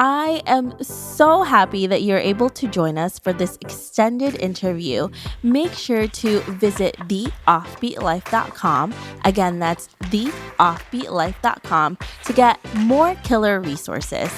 I am so happy that you're able to join us for this extended interview. Make sure to visit theoffbeatlife.com. Again, that's theoffbeatlife.com to get more killer resources.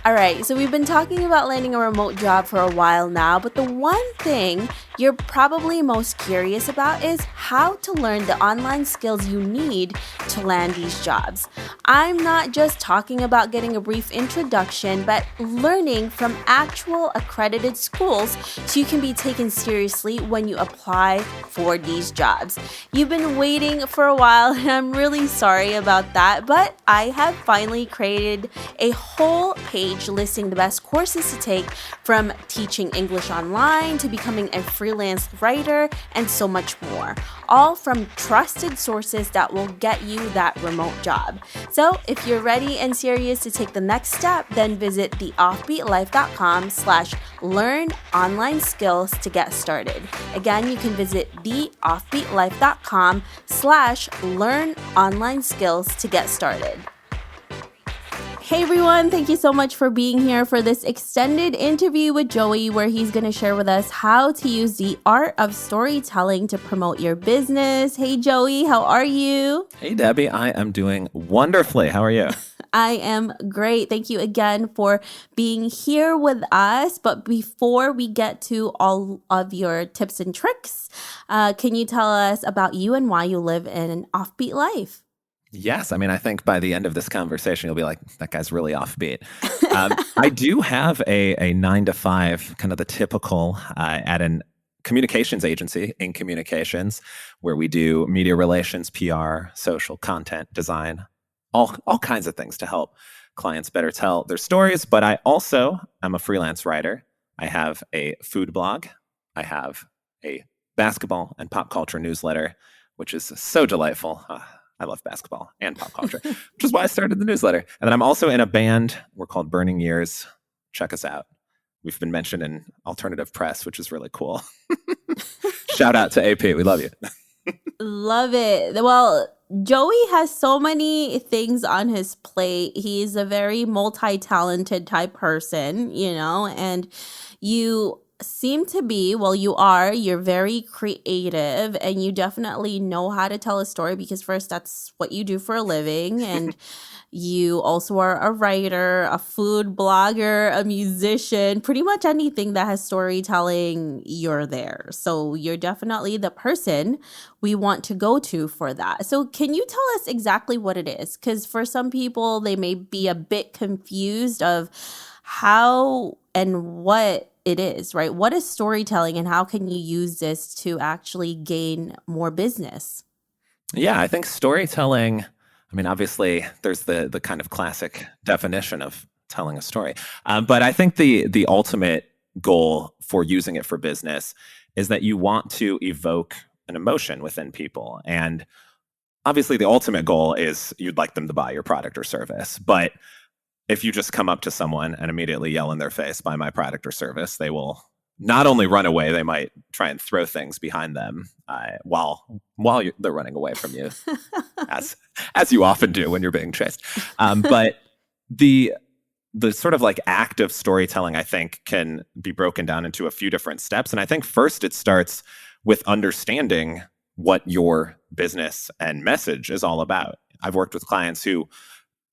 All right, so we've been talking about landing a remote job for a while now, but the one thing you're probably most curious about is how to learn the online skills you need to land these jobs. I'm not just talking about getting a brief introduction, but learning from actual accredited schools so you can be taken seriously when you apply for these jobs. You've been waiting for a while, and I'm really sorry about that, but I have finally created a whole page listing the best courses to take, from teaching English online to becoming a freelance writer and so much more, all from trusted sources that will get you that remote job. So if you're ready and serious to take the next step, then visit theoffbeatlife.com/learn online skills to get started. Again, you can visit theoffbeatlife.com/learn online skills to get started. Hey everyone, thank you so much for being here for this extended interview with Joey, where he's going to share with us how to use the art of storytelling to promote your business. Hey Joey, how are you? Hey Debbie, I am doing wonderfully. How are you? I am great. Thank you again for being here with us. But before we get to all of your tips and tricks, can you tell us about you and why you live in an offbeat life? Yes, I think by the end of this conversation, you'll be like, that guy's really offbeat. I do have a 9 to 5, kind of the typical, at an communications agency in communications, where we do media relations, PR, social content, design, all kinds of things to help clients better tell their stories. But I also am a freelance writer. I have a food blog. I have a basketball and pop culture newsletter, which is so delightful. I love basketball and pop culture, which is why I started the newsletter. And then I'm also in a band. We're called Burning Years. Check us out. We've been mentioned in alternative press, which is really cool. Shout out to AP. We love you. Love it. Well, Joey has so many things on his plate. He's a very multi-talented type person, and you seem to be, well, you're very creative, and you definitely know how to tell a story because first, that's what you do for a living. And you also are a writer, a food blogger, a musician, pretty much anything that has storytelling, you're there. So you're definitely the person we want to go to for that. So can you tell us exactly what it is? Because for some people, they may be a bit confused of how and what it is, right? What is storytelling and how can you use this to actually gain more business? Yeah, I think storytelling, obviously there's the kind of classic definition of telling a story. But I think the ultimate goal for using it for business is that you want to evoke an emotion within people. And obviously the ultimate goal is you'd like them to buy your product or service. But if you just come up to someone and immediately yell in their face, buy my product or service, they will not only run away, they might try and throw things behind them while they're running away from you, as you often do when you're being chased. But the sort of like act of storytelling, I think, can be broken down into a few different steps. And I think first it starts with understanding what your business and message is all about. I've worked with clients who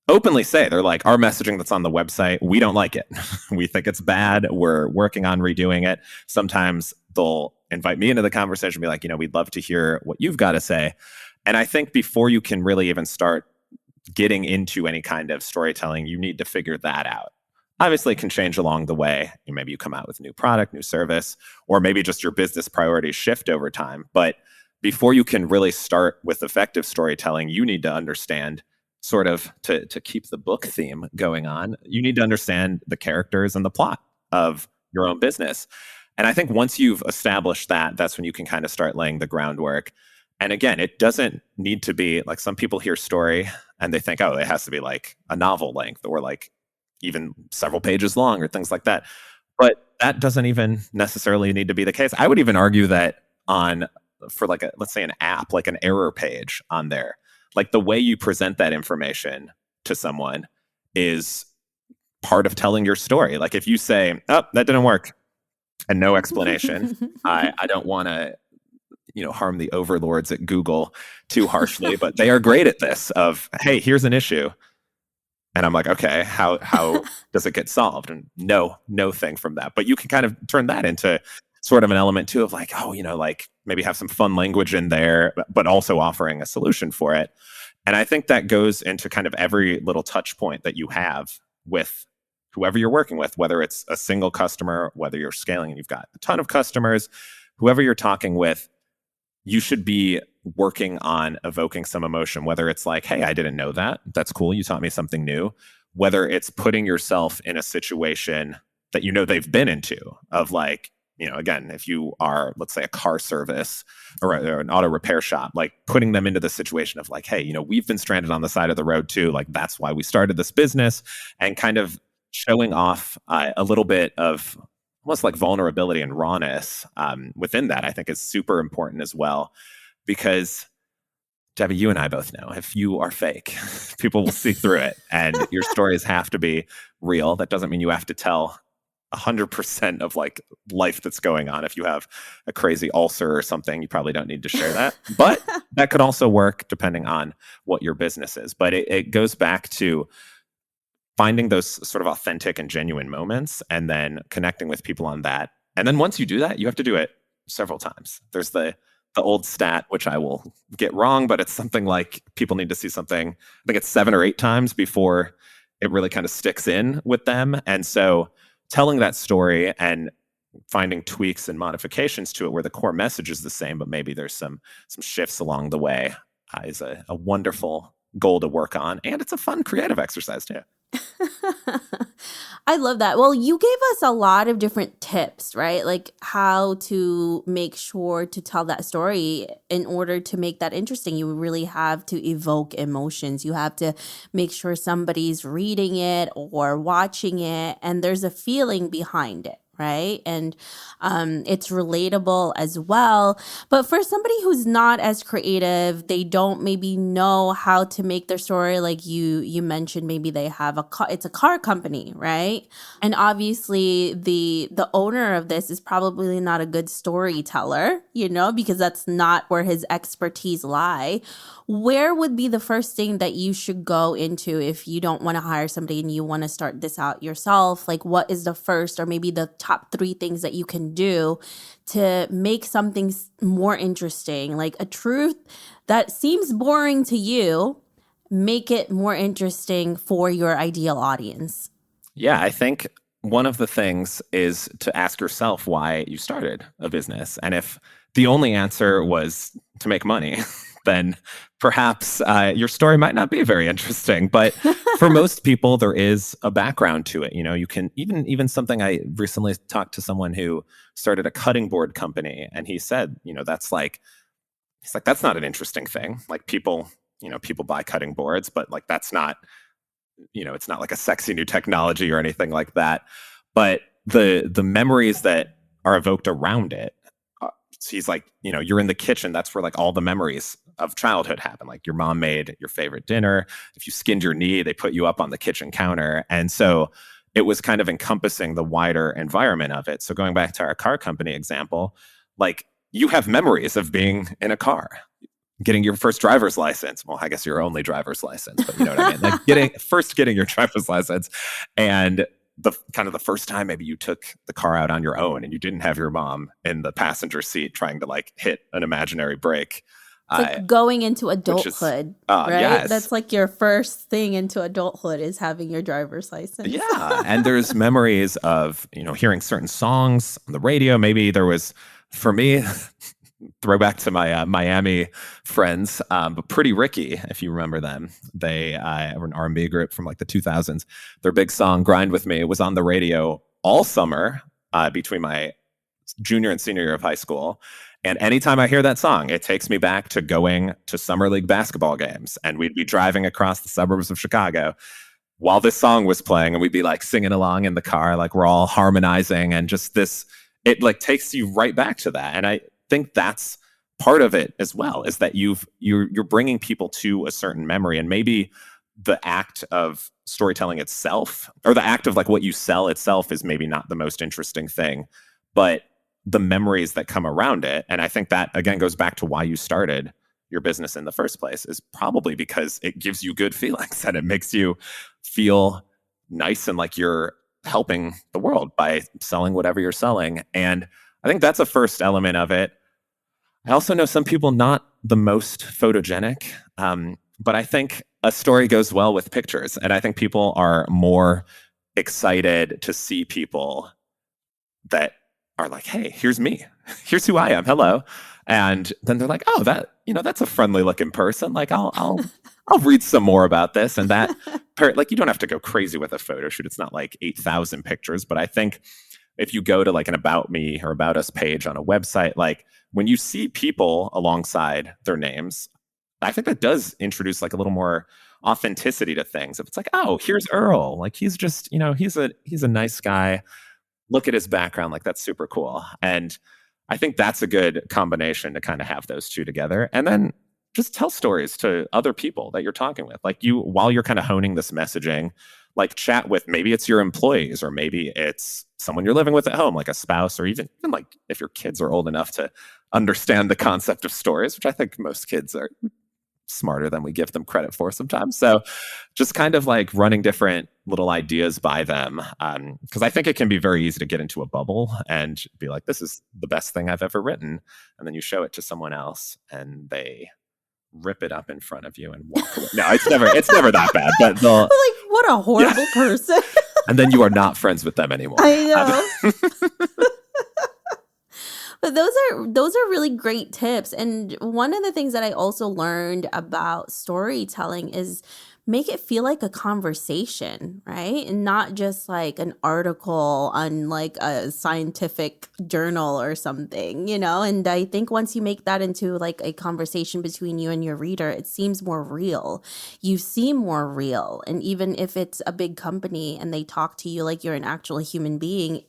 openly say, they're like, our messaging that's on the website, we don't like it. We think it's bad. We're working on redoing it. Sometimes they'll invite me into the conversation and be like, we'd love to hear what you've got to say. And I think before you can really even start getting into any kind of storytelling, you need to figure that out. Obviously, it can change along the way. Maybe you come out with a new product, new service, or maybe just your business priorities shift over time. But before you can really start with effective storytelling, you need to understand, sort of to keep the book theme going on, you need to understand the characters and the plot of your own business. And I think once you've established that, that's when you can kind of start laying the groundwork. And again, it doesn't need to be like, some people hear story and they think, oh, it has to be like a novel length or like even several pages long or things like that. But that doesn't even necessarily need to be the case. I would even argue that for like let's say an app, like an error page on there, like the way you present that information to someone is part of telling your story. Like if you say, oh, that didn't work, and no explanation, I don't want to harm the overlords at Google too harshly, but they are great at this of, hey, here's an issue. And I'm like, okay, how does it get solved? And no thing from that. But you can kind of turn that into sort of an element too of like, oh, like maybe have some fun language in there, but also offering a solution for it. And I think that goes into kind of every little touch point that you have with whoever you're working with, whether it's a single customer, whether you're scaling and you've got a ton of customers, whoever you're talking with, you should be working on evoking some emotion, whether it's like, hey, I didn't know that. That's cool. You taught me something new. Whether it's putting yourself in a situation that they've been into of like, again, if you are, let's say, a car service or an auto repair shop, like putting them into the situation of like, hey, we've been stranded on the side of the road too. Like that's why we started this business, and kind of showing off a little bit of almost like vulnerability and rawness within that, I think is super important as well. Because Debbie, you and I both know if you are fake, people will see through it, and your stories have to be real. That doesn't mean you have to tell 100% of like life that's going on. If you have a crazy ulcer or something, you probably don't need to share that. But that could also work depending on what your business is. But it goes back to finding those sort of authentic and genuine moments and then connecting with people on that. And then once you do that, you have to do it several times. There's the old stat, which I will get wrong, but it's something like people need to see something, I think it's 7 or 8 times before it really kind of sticks in with them. And so telling that story and finding tweaks and modifications to it where the core message is the same, but maybe there's some shifts along the way is a wonderful goal to work on. And it's a fun creative exercise too. I love that. Well, you gave us a lot of different tips, right? Like how to make sure to tell that story in order to make that interesting. You really have to evoke emotions. You have to make sure somebody's reading it or watching it and there's a feeling behind it. Right. And it's relatable as well. But for somebody who's not as creative, they don't maybe know how to make their story. Like you mentioned, maybe they have it's a car company, right? And obviously the owner of this is probably not a good storyteller, because that's not where his expertise lie. Where would be the first thing that you should go into if you don't want to hire somebody and you want to start this out yourself? Like what is the first or maybe the top 3 things that you can do to make something more interesting? Like a truth that seems boring to you, make it more interesting for your ideal audience. Yeah, I think one of the things is to ask yourself why you started a business. And if the only answer was to make money, then perhaps your story might not be very interesting. But for most people, there is a background to it. You can even something. I recently talked to someone who started a cutting board company, and he said, that's not an interesting thing. Like people buy cutting boards, but like that's not, it's not like a sexy new technology or anything like that. But the memories that are evoked around it. So he's like, you're in the kitchen. That's where like all the memories of childhood happen. Like your mom made your favorite dinner. If you skinned your knee, they put you up on the kitchen counter. And so it was kind of encompassing the wider environment of it. So going back to our car company example, like you have memories of being in a car, getting your first driver's license. Well, I guess your only driver's license, but you know what I mean? Like getting your driver's license, and the first time maybe you took the car out on your own and you didn't have your mom in the passenger seat trying to like hit an imaginary brake. It's like going into adulthood, right? Yes. That's like your first thing into adulthood is having your driver's license. Yeah. And there's memories of, hearing certain songs on the radio. Maybe there was, for me, throwback to my Miami friends, but Pretty Ricky, if you remember them. They were an R&B group from like the 2000s. Their big song, Grind With Me, was on the radio all summer between my junior and senior year of high school. And anytime I hear that song, it takes me back to going to summer league basketball games. And we'd be driving across the suburbs of Chicago while this song was playing. And we'd be like singing along in the car, like we're all harmonizing. And just this, it like takes you right back to that. And I think that's part of it as well, is that you're bringing people to a certain memory. And maybe the act of storytelling itself, or the act of like what you sell itself, is maybe not the most interesting thing, but the memories that come around it. And I think that again goes back to why you started your business in the first place, is probably because it gives you good feelings and it makes you feel nice and like you're helping the world by selling whatever you're selling. And I think that's a first element of it. I also know some people not the most photogenic, but I think a story goes well with pictures. And I think people are more excited to see people that are like, hey, here's me. Here's who I am. Hello. And then they're like, oh, that's a friendly looking person. Like, I'll read some more about this. And that like, you don't have to go crazy with a photo shoot. It's not like 8,000 pictures. But I think if you go to like an About Me or About Us page on a website, like when you see people alongside their names, I think that does introduce like a little more authenticity to things. If it's like, oh, here's Earl, like he's just, he's a nice guy. Look at his background, like that's super cool. And I think that's a good combination to kind of have those two together. And then just tell stories to other people that you're talking with. Like while you're kind of honing this messaging, like chat with, maybe it's your employees, or maybe it's someone you're living with at home, like a spouse, or even like if your kids are old enough to understand the concept of stories, which I think most kids are smarter than we give them credit for sometimes. So just kind of like running different little ideas by them. Because I think it can be very easy to get into a bubble and be like, this is the best thing I've ever written. And then you show it to someone else and they rip it up in front of you and walk away. No, it's never that bad. But they'll like, what a horrible person. And then you are not friends with them anymore. I know. But those are really great tips. And one of the things that I also learned about storytelling is make it feel like a conversation, right? And not just like an article on like a scientific journal or something, And I think once you make that into like a conversation between you and your reader, it seems more real. You seem more real. And even if it's a big company and they talk to you like you're an actual human being,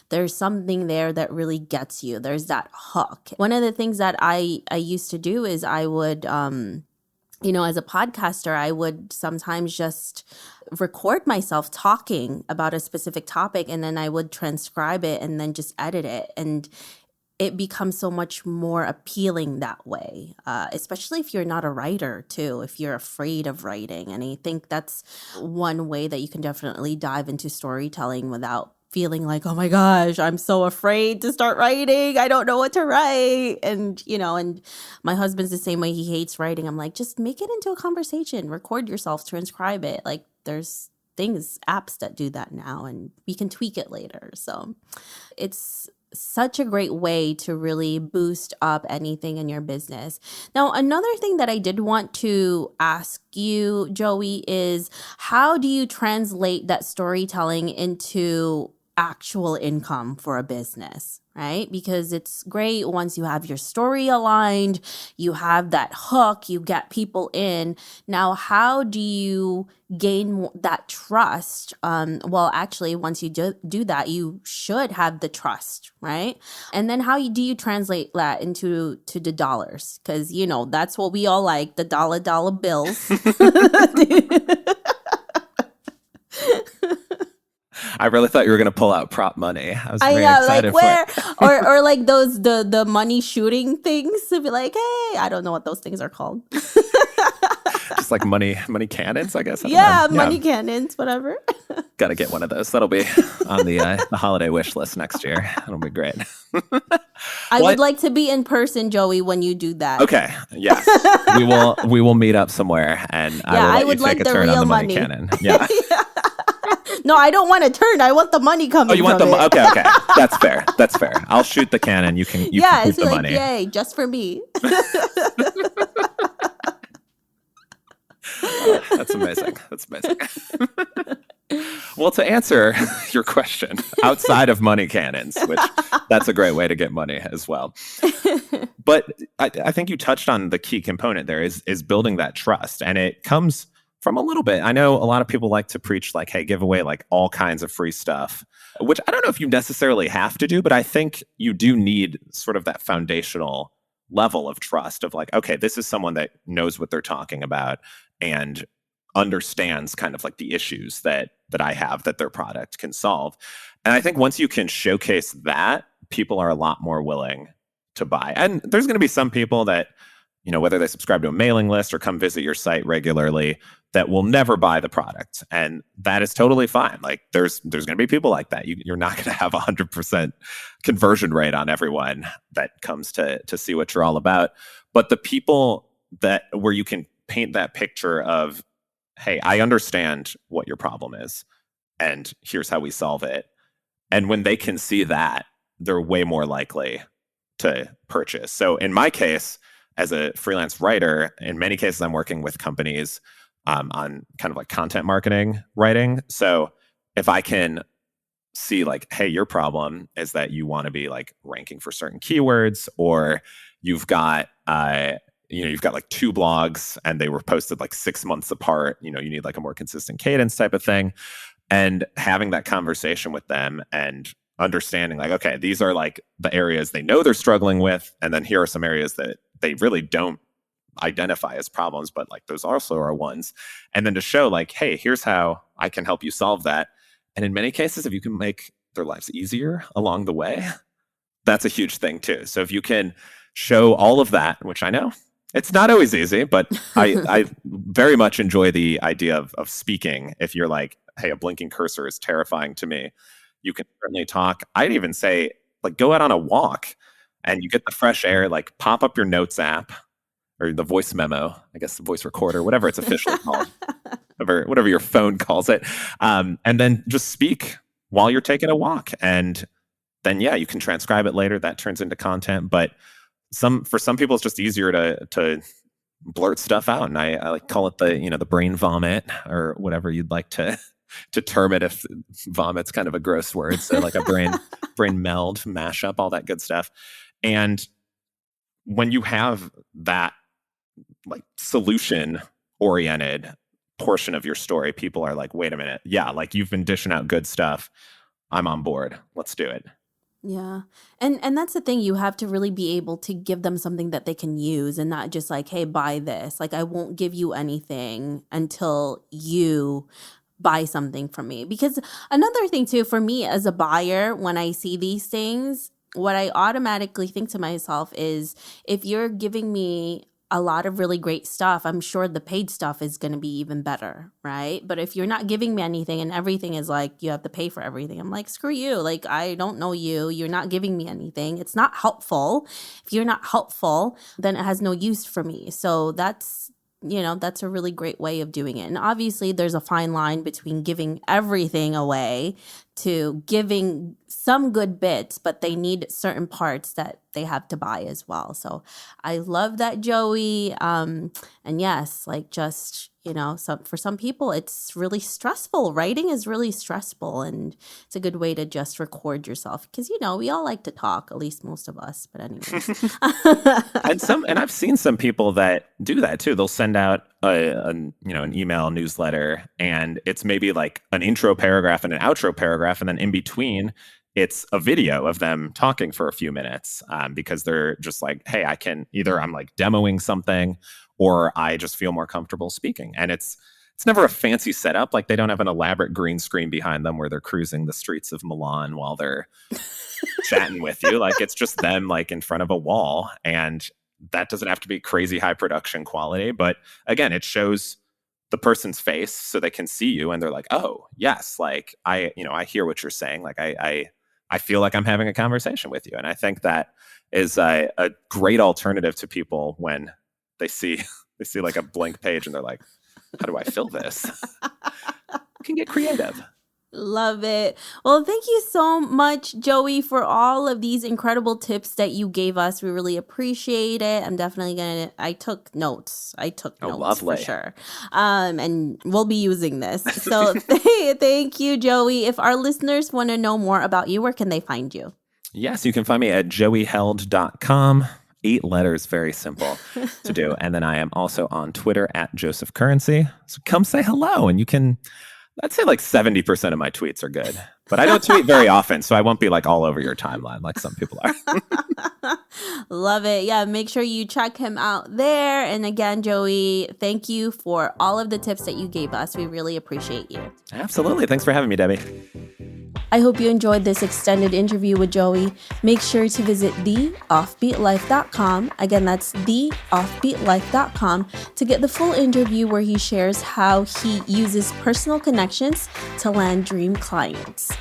there's something there that really gets you. There's that hook. One of the things that I used to do is I would as a podcaster, I would sometimes just record myself talking about a specific topic, and then I would transcribe it and then just edit it. And it becomes so much more appealing that way, especially if you're not a writer, too, if you're afraid of writing. And I think that's one way that you can definitely dive into storytelling without feeling like, oh my gosh, I'm so afraid to start writing. I don't know what to write. And, and my husband's the same way. He hates writing. I'm like, just make it into a conversation, record yourself, transcribe it. Like there's apps that do that now, and we can tweak it later. So it's such a great way to really boost up anything in your business. Now, another thing that I did want to ask you, Joey, is how do you translate that storytelling into actual income for a business, right? Because it's great once you have your story aligned, you have that hook, you get people in. Now, how do you gain that trust? Well, actually, once you do that, you should have the trust, right? And then how do you translate that into the dollars? Because, that's what we all like, the dollar bills. I really thought you were going to pull out prop money. I was very excited for it. or like those the money shooting things to be like, hey, I don't know what those things are called. Just like money cannons, I guess. Money cannons, whatever. Got to get one of those. That'll be on the holiday wish list next year. That'll be great. I would like to be in person, Joey, when you do that. Okay. Yes. we will meet up somewhere, and I will let you take a turn on the money cannon. Yeah. No, I don't want a turn. I want the money coming. Oh, you want the money? Okay. That's fair. I'll shoot the cannon. You can keep the money. Yay, just for me. That's amazing. Well, to answer your question, outside of money cannons, which that's a great way to get money as well. But I think you touched on the key component there is building that trust. And it comes from a little bit. I know a lot of people like to preach like, hey, give away like all kinds of free stuff, which I don't know if you necessarily have to do, but I think you do need sort of that foundational level of trust of like, okay, this is someone that knows what they're talking about, and understands kind of like the issues that I have that their product can solve. And I think once you can showcase that, people are a lot more willing to buy. And there's going to be some people that, whether they subscribe to a mailing list or come visit your site regularly, that will never buy the product. And that is totally fine. Like there's going to be people like that. You're not going to have 100% conversion rate on everyone that comes to see what you're all about. But the people where you can paint that picture of, hey, I understand what your problem is, and here's how we solve it. And when they can see that, they're way more likely to purchase. So in my case, as a freelance writer, in many cases, I'm working with companies on kind of like content marketing writing. So if I can see like, hey, your problem is that you want to be like ranking for certain keywords, or you've got like 2 blogs and they were posted like 6 months apart, you need like a more consistent cadence type of thing. And having that conversation with them and understanding like, okay, these are like the areas they know they're struggling with. And then here are some areas that they really don't identify as problems, but like those also are ones. And then to show like, hey, here's how I can help you solve that. And in many cases, if you can make their lives easier along the way, that's a huge thing too. So if you can show all of that, which I know it's not always easy, but I very much enjoy the idea of speaking. If you're like, hey, a blinking cursor is terrifying to me, you can certainly talk. I'd even say like go out on a walk and you get the fresh air, like pop up your notes app or the voice memo, I guess the voice recorder, whatever it's officially called, whatever your phone calls it. And then just speak while you're taking a walk. And then, yeah, you can transcribe it later. That turns into content. But for some people, it's just easier to blurt stuff out. And I like call it the brain vomit or whatever you'd like to term it, if vomit's kind of a gross word. So like a brain meld, mashup, all that good stuff. And when you have that like solution oriented portion of your story, people are like, wait a minute. Yeah. Like you've been dishing out good stuff. I'm on board. Let's do it. Yeah. And that's the thing. You have to really be able to give them something that they can use and not just like, hey, buy this. Like I won't give you anything until you buy something from me. Because another thing too, for me as a buyer, when I see these things, what I automatically think to myself is if you're giving me a lot of really great stuff, I'm sure the paid stuff is going to be even better, right? But if you're not giving me anything and everything is like, you have to pay for everything, I'm like, screw you. Like, I don't know you. You're not giving me anything. It's not helpful. If you're not helpful, then it has no use for me. So that's a really great way of doing it. And obviously there's a fine line between giving everything away to giving some good bits, but they need certain parts that they have to buy as well. So I love that, Joey. And yes, like just, for some people, it's really stressful. Writing is really stressful, and it's a good way to just record yourself because, we all like to talk, at least most of us. But anyways. And I've seen some people that do that too. They'll send out an email newsletter, and it's maybe like an intro paragraph and an outro paragraph, and then in between it's a video of them talking for a few minutes because they're just like, hey, I'm like demoing something, or I just feel more comfortable speaking. And it's never a fancy setup. Like they don't have an elaborate green screen behind them where they're cruising the streets of Milan while they're chatting with you. Like it's just them like in front of a wall. And that doesn't have to be crazy high production quality. But again, it shows the person's face so they can see you and they're like, oh, yes, like I hear what you're saying. Like I feel like I'm having a conversation with you. And I think that is a great alternative to people when they see like a blank page and they're like, how do I fill this? You can get creative. Love it. Well, thank you so much, Joey, for all of these incredible tips that you gave us. We really appreciate it. I'm definitely I took notes. Lovely. For sure. And we'll be using this. So thank you, Joey. If our listeners want to know more about you, where can they find you? Yes, you can find me at joeyheld.com. 8 letters, very simple to do. And then I am also on Twitter at Joseph Currency. So come say hello, and you can, I'd say like 70% of my tweets are good. But I don't tweet very often, so I won't be like all over your timeline like some people are. Love it. Yeah, make sure you check him out there. And again, Joey, thank you for all of the tips that you gave us. We really appreciate you. Absolutely. Thanks for having me, Debbie. I hope you enjoyed this extended interview with Joey. Make sure to visit theoffbeatlife.com. Again, that's theoffbeatlife.com to get the full interview where he shares how he uses personal connections to land dream clients.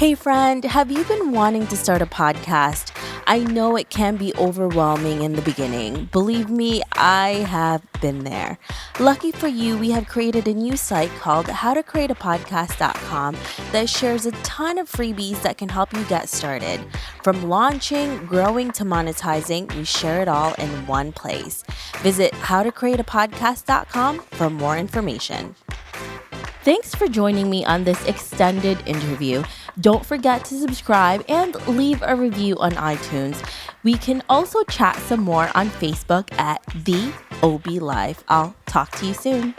Hey friend, have you been wanting to start a podcast? I know it can be overwhelming in the beginning. Believe me, I have been there. Lucky for you, we have created a new site called howtocreateapodcast.com that shares a ton of freebies that can help you get started. From launching, growing to monetizing, we share it all in one place. Visit howtocreateapodcast.com for more information. Thanks for joining me on this extended interview. Don't forget to subscribe and leave a review on iTunes. We can also chat some more on Facebook at The OB Life. I'll talk to you soon.